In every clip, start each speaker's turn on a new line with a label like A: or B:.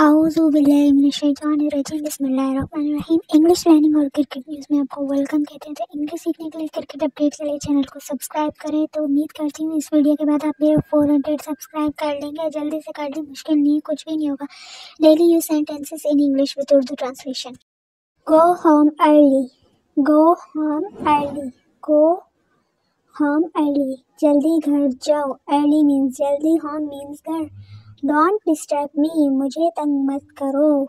A: आऊज़ु बिल्लाहि मिनश्शैतानिर्रजीम बिस्मिल्लाहिर्रहमानिर्रहीम। English learning और क्रिकेट न्यूज़ में आपको वेलकम कहते हैं। तो इंग्लिश सीखने के लिए, क्रिकेट अपडेट के लिए चैनल को सब्सक्राइब करें। तो उम्मीद करती हूँ इस वीडियो के बाद आप मेरे 400 सब्सक्राइब कर लेंगे। जल्दी से कर लें, मुश्किल नहीं है, कुछ भी नहीं होगा। Daily use sentences in English with Urdu translation. Go home early, go home early, go home early, जल्दी घर जाओ। अर्ली मीन्स जल्दी, होम मीन्स घर। डोंट डिस्टर्ब मी, मुझे तंग मत करो।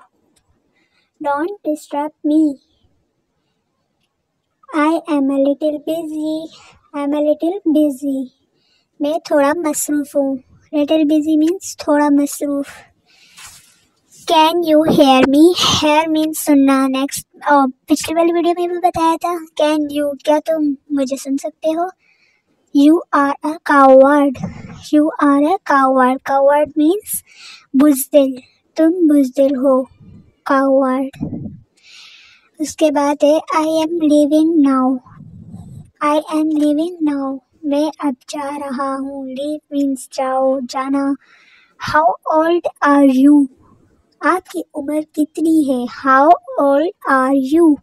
A: Don't disturb me. I am a little busy, I am a little busy, मैं थोड़ा मसरूफ हूँ। लिटिल बिजी मीन्स थोड़ा मसरूफ। Can you hear me, hear means सुनना। नेक्स्ट पिछली वाली वीडियो में भी बताया था। कैन यू, क्या तुम मुझे सुन सकते हो। You are a coward, you are a coward, coward means बुज़दिल, तुम बुज़दिल हो, coward। उसके बाद है I am leaving now, I am leaving now, मैं अब जा रहा हूँ। Leave means जाओ, जाना। How old are you, आपकी उम्र कितनी है। How old are you,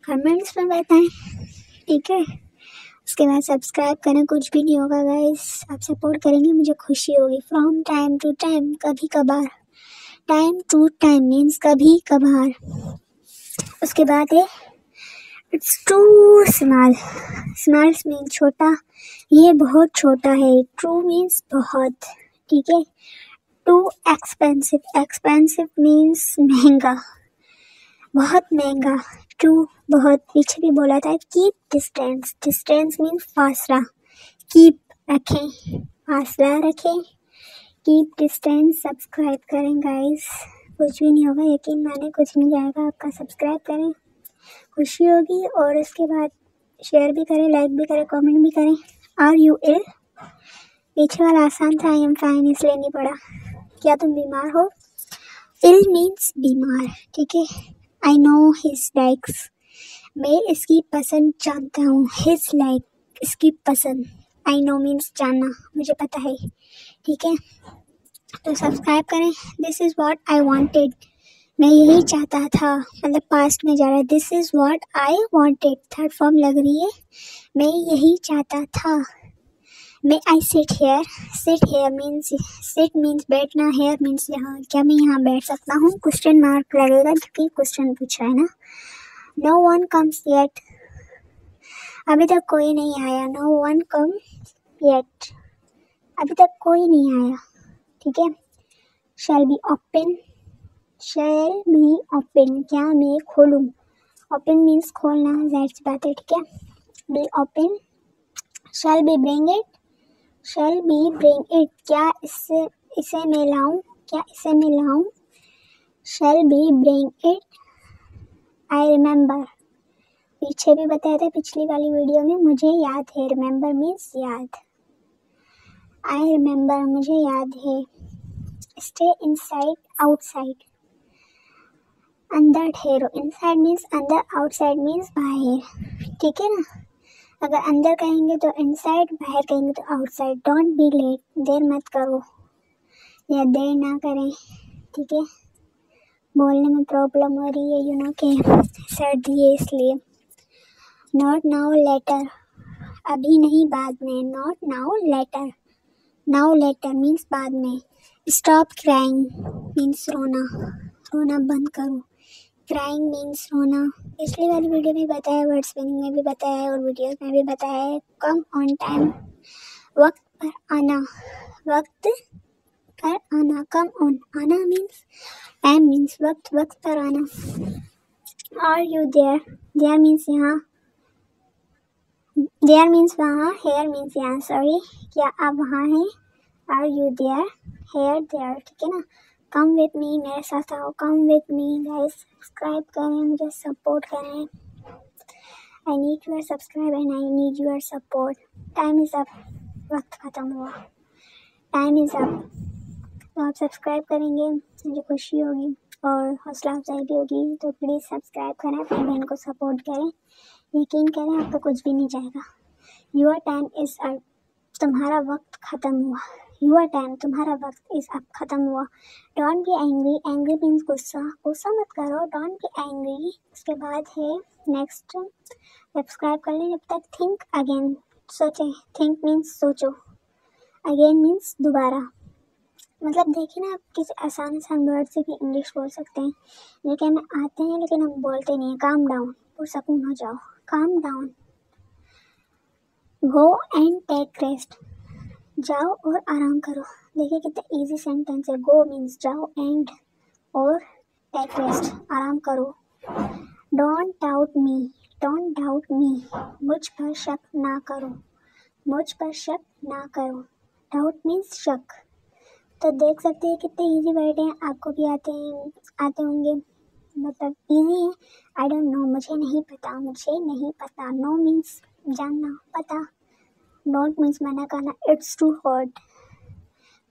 A: comments में बताएं, ठीक है। उसके बाद सब्सक्राइब करें, कुछ भी नहीं होगा गाइस, आप सपोर्ट करेंगे मुझे खुशी होगी। फ्रॉम टाइम टू टाइम, कभी कभार। टाइम टू टाइम मीन्स कभी कभार। उसके बाद है it's too small, small means छोटा, ये बहुत छोटा है। टू मीन्स बहुत, ठीक है। टू एक्सपेंसिव, एक्सपेंसिव मीन्स महंगा, बहुत महंगा। टू बहुत, पीछे भी बोला था। कीप डिस्टेंस, डिस्टेंस मीन्स फासला। कीप रखें, फासला रखें। Keep distance. सब्सक्राइब करें गाइस, कुछ भी नहीं होगा, यकीन माने कुछ नहीं जाएगा। आपका सब्सक्राइब करें, खुशी होगी। और उसके बाद शेयर भी करें, लाइक भी करें, कमेंट भी करें। आर यू इल, पीछे वाला आसान था, आई एम फाइन इसलिए नहीं पढ़ा। क्या तुम बीमार हो। इल मीन्स बीमार, ठीक है। आई नो हिज लाइक्स, मैं इसकी पसंद जानता हूँ। हिज लाइक, इसकी पसंद। आई नो मीन्स जानना, मुझे पता है, ठीक है। तो सब्सक्राइब करें। This is what I wanted, मैं यही चाहता था, मतलब पास्ट में जा रहा है। This is what I wanted, third form लग रही है। मैं यही चाहता था। मैं I sit here, sit here means, sit means बैठना, हेयर मीन्स यहाँ, क्या मैं यहाँ बैठ सकता हूँ। क्वेश्चन मार्क लगेगा क्योंकि क्वेश्चन पूछा है ना। नो वन कम्स येट, अभी तक कोई नहीं आया। नो वन कम्स येट, अभी तक कोई नहीं आया, ठीक है। Shall be open, shall be open, क्या मैं खोलूँ। ओपन मीन्स खोलना, जाहिर सी बात है, ठीक है। Be open. Shall be bring it, shall be bring it, क्या इसे मैं लाऊं, क्या इसे मैं लाऊं। Shall be bring it. I remember, पीछे भी बताया था पिछली वाली वीडियो में, मुझे याद है। रिमेंबर मीन्स याद। आई रिमेंबर, मुझे याद है। स्टे इनसाइड, आउटसाइड, अंदर ठहरो। इनसाइड मीन्स अंदर, आउटसाइड मीन्स बाहर, ठीक है ना। अगर अंदर कहेंगे तो इनसाइड, बाहर कहेंगे तो आउटसाइड। डोंट बी लेट, देर मत करो या देर ना करें, ठीक है। बोलने में प्रॉब्लम हो रही है, यू नो कि सर्दी है इसलिए। नॉट नाउ लेटर, अभी नहीं बाद में। Not now later, now later means बाद में। स्टॉप क्राइंग मीन्स रोना, रोना बंद करो। क्राइंग मीन्स रोना। पिछली वाली वीडियो में बताया, वर्ड्स मीनिंग में भी बताया है और वीडियोस में भी बताया है। कम ऑन टाइम, वक्त पर आना, वक्त पर आना। कम ऑन, आना मीन्स टाइम मीन्स वक्त, वक्त पर आना। Are you there, there means यहाँ, देयर मीन्स वहाँ, हेयर मीन्स यहाँ, सॉरी, क्या आप वहाँ हैं। Are you there, here there, ठीक है ना। कम विथ मी, मेरे साथ आओ। Come with me guys, subscribe करें, मुझे सपोर्ट करें। I need your subscribe and I need your support. Time is up, वक्त ख़त्म हुआ, टाइम इज़ अप। तो आप सब्सक्राइब करेंगे, मुझे खुशी होगी और हौसला अफजाई भी होगी। तो प्लीज़ सब्सक्राइब करें, अपनी बहन को सपोर्ट करें। यकीन करें, आपको कुछ भी नहीं जाएगा। योर टाइम इज़ अप, तुम्हारा वक्त ख़त्म हुआ। योर टाइम, तुम्हारा वक्त इस अब ख़त्म हुआ। Don't be angry, angry means गुस्सा, गुस्सा मत करो, डोंट बी एंग्री। उसके बाद है नेक्स्ट, सब्सक्राइब कर लें जब तक। थिंक अगेन, सोचें, थिंक मीन्स सोचो, अगेन मीन्स दोबारा। मतलब देखिए ना, आप किसी आसान वर्ड से भी इंग्लिश बोल सकते हैं, लेकिन हमें आते हैं लेकिन हम बोलते नहीं हैं। काम डाउन, पुरसकून हो जाओ, calm down. Go and take rest, जाओ और आराम करो। देखिए कितना इजी सेंटेंस है। गो मीन्स जाओ, एंड और टेक रेस्ट, आराम करो। Don't doubt me, don't doubt me, मुझ पर शक ना करो, मुझ पर शक ना करो। डाउट मीन्स शक। तो देख सकते हैं कितने इजी वर्ड हैं, आपको भी आते होंगे, मतलब इजी है। आई डोंट नो, मुझे नहीं पता, मुझे नहीं पता। नो मीन्स जानना, पता। डोंट मीन्स मना करना, it's too hot.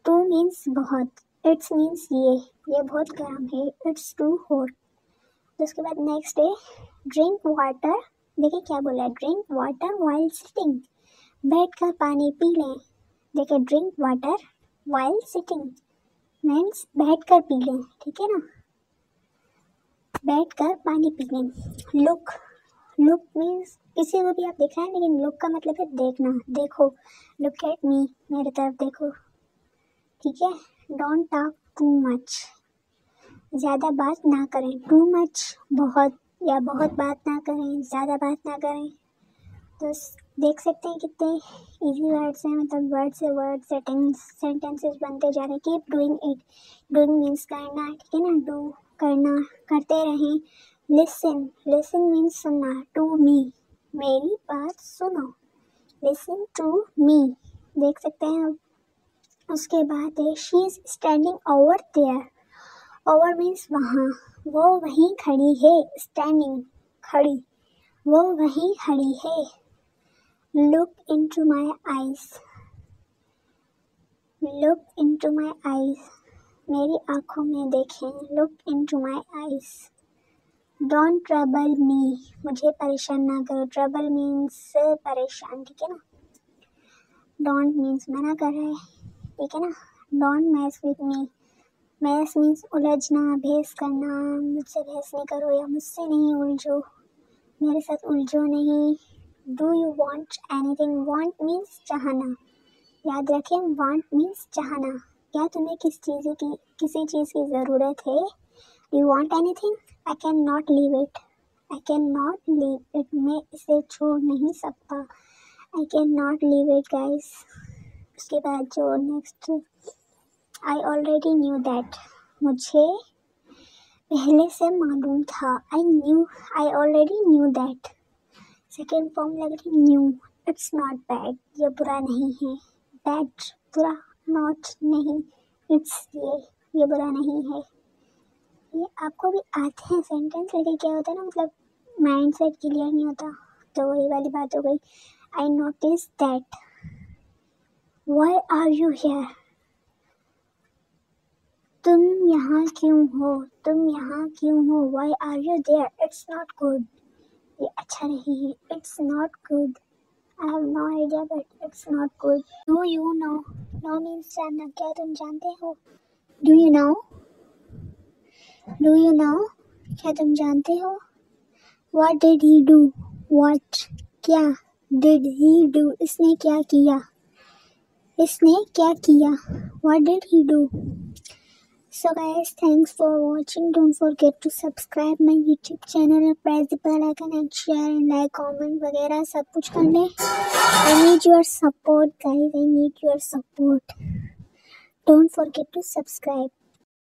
A: Too means बहुत, इट्स मीन्स ये बहुत गर्म है, इट्स टू हॉट। तो उसके बाद नेक्स्ट है ड्रिंक वाटर। देखिए क्या बोला है, ड्रिंक वाटर वाइल सिटिंग, बैठ कर पानी पी लें। देखिए drink water while sitting means बैठ कर पी लें, ठीक है ना, बैठ कर पानी पी लें। लुक, लुक मीन्स किसी को भी आप देख रहे हैं, लेकिन लुक का मतलब है देखना, देखो। लुक एट मी, मेरे तरफ देखो, ठीक है। डोंट टॉक टू मच, ज़्यादा बात ना करें। टू मच बहुत, या बहुत बात ना करें, ज़्यादा बात ना करें। तो देख सकते हैं कितने इजी वर्ड्स हैं, मतलब वर्ड से वर्ड सेंटेंसेस बनते जा रहे हैं। Keep doing it, doing means करना, ठीक है ना, डू करना, करते रहें। लिसन, लिसन मीन्स सुनना। टू मी, मेरी बात सुनो, लिसन टू मी, देख सकते हैं। उसके बाद है she is standing over there, over means वहाँ, वो वहीं खड़ी है। स्टैंडिंग खड़ी, वो वहीं खड़ी है। Look into my eyes, look into my eyes, मेरी आँखों में देखें। Look into my eyes. Don't trouble me, मुझे परेशान ना करो। ट्रबल मीन्स परेशान, ठीक है ना। डोंट मीन्स मना कर रहा है, ठीक है ना। Don't mess with me, mess means उलझना, बहस करना। मुझसे बहस नहीं करो, या मुझसे नहीं उलझो, मेरे साथ उलझो नहीं। Do you want anything, want means चाहना, याद रखें, वॉन्ट मीन्स चाहना। क्या तुम्हें किसी चीज़ की ज़रूरत है। You want anything, I can not leave it, I can not leave it, मैं इसे छोड़ नहीं सकता। I can not leave it guys. उसके बाद जो next, I already knew that, मुझे पहले से मालूम था। I already knew that, second form लग रही न्यू। इट्स नॉट बैड, ये बुरा नहीं है। बैड बुरा, नॉट नहीं, इट्स ये बुरा नहीं है। ये आपको भी आते हैं सेंटेंस, लेकिन क्या होता है ना, मतलब माइंड सेट क्लियर नहीं होता, तो वही वाली बात हो गई। I notice that, why are you here, तुम यहाँ क्यों हो, तुम यहाँ क्यों हो। Why are you there, it's not good, ये अच्छा नहीं है। It's not good, I have no idea but it's not good. Do you know, know means जानना, क्या तुम जानते हो। Do you know, do you know, क्या तुम जानते हो। What did he do, what क्या, डिड ही डू इसने क्या किया, इसने क्या किया। What did he do. So guys, thanks for watching. Don't forget to subscribe my YouTube channel and press the bell icon and share and like, comment वगैरह सब कुछ कर लें. I need your support guys. I need your support. Don't forget to subscribe.